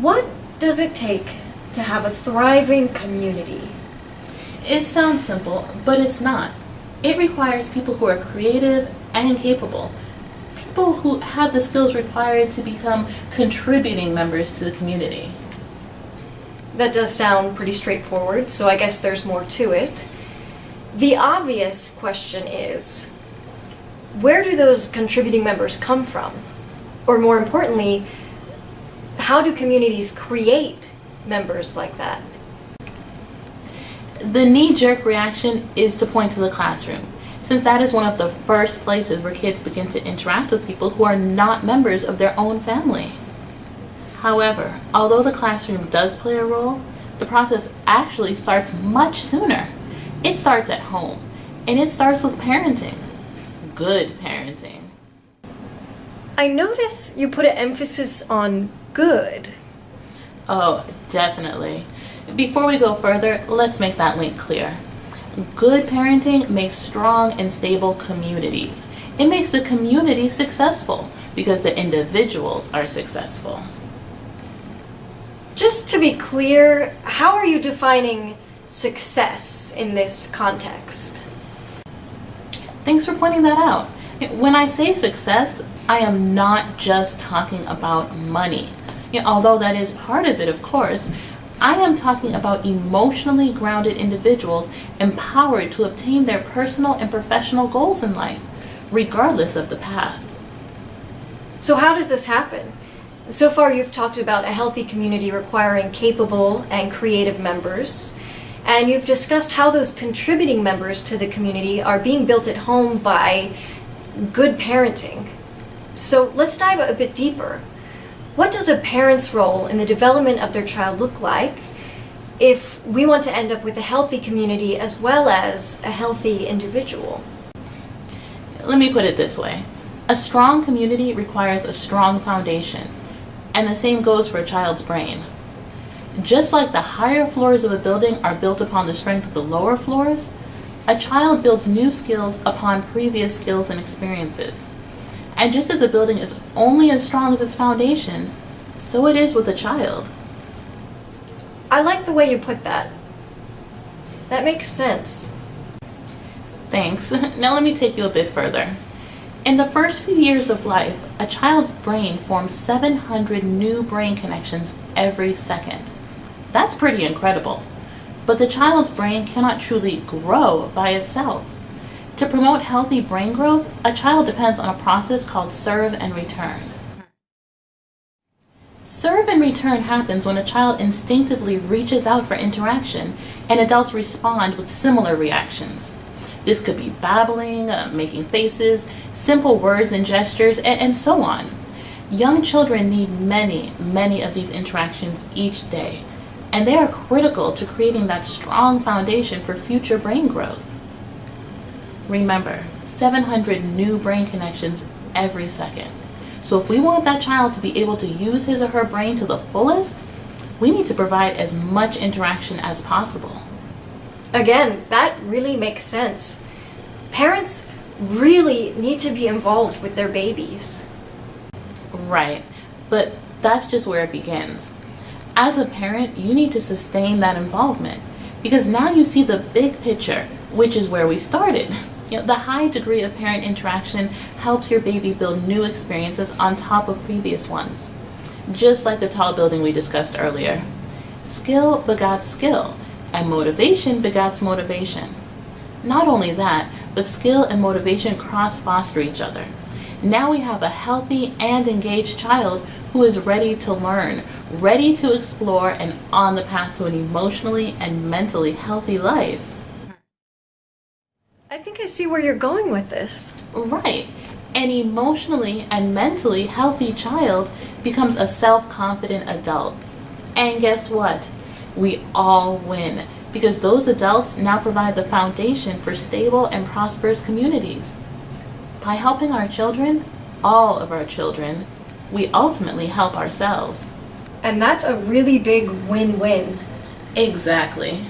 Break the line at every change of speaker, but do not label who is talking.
What does it take to have a thriving community?
It sounds simple, but it's not. It requires people who are creative and capable. People who have the skills required to become contributing members to the community.
That does sound pretty straightforward, so I guess there's more to it. The obvious question is, where do those contributing members come from? Or more importantly, how do communities create members like that?
The knee-jerk reaction is to point to the classroom, since that is one of the first places where kids begin to interact with people who are not members of their own family. However, although the classroom does play a role, the process actually starts much sooner. It starts at home, and it starts with parenting. Good parenting.
I notice you put an emphasis on good.
Oh, definitely. Before we go further, let's make that link clear. Good parenting makes strong and stable communities. It makes the community successful because the individuals are successful.
Just to be clear, how are you defining success in this context?
Thanks for pointing that out. When I say success, I am not just talking about money. Although that is part of it, of course, I am talking about emotionally grounded individuals empowered to obtain their personal and professional goals in life, regardless of the path.
So how does this happen? So far you've talked about a healthy community requiring capable and creative members, and you've discussed how those contributing members to the community are being built at home by good parenting. So let's dive a bit deeper. What does a parent's role in the development of their child look like if we want to end up with a healthy community as well as a healthy individual?
Let me put it this way. A strong community requires a strong foundation, and the same goes for a child's brain. Just like the higher floors of a building are built upon the strength of the lower floors, a child builds new skills upon previous skills and experiences. And just as a building is only as strong as its foundation, so it is with a child.
I like the way you put that. That makes sense.
Thanks. Now let me take you a bit further. In the first few years of life, a child's brain forms 700 new brain connections every second. That's pretty incredible. But the child's brain cannot truly grow by itself. To promote healthy brain growth, a child depends on a process called serve and return. Serve and return happens when a child instinctively reaches out for interaction and adults respond with similar reactions. This could be babbling, making faces, simple words and gestures, and so on. Young children need many of these interactions each day, and they are critical to creating that strong foundation for future brain growth. Remember, 700 new brain connections every second. So if we want that child to be able to use his or her brain to the fullest, we need to provide as much interaction as possible.
Again, that really makes sense. Parents really need to be involved with their babies.
Right, but that's just where it begins. As a parent, you need to sustain that involvement because now you see the big picture, which is where we started. The high degree of parent interaction helps your baby build new experiences on top of previous ones. Just like the tall building we discussed earlier. Skill begats skill, and motivation begats motivation. Not only that, but skill and motivation cross-foster each other. Now we have a healthy and engaged child who is ready to learn, ready to explore, and on the path to an emotionally and mentally healthy life.
I think I see where you're going with this.
Right. An emotionally and mentally healthy child becomes a self-confident adult. And guess what? We all win because those adults now provide the foundation for stable and prosperous communities. By helping our children, all of our children, we ultimately help ourselves.
And that's a really big win-win.
Exactly.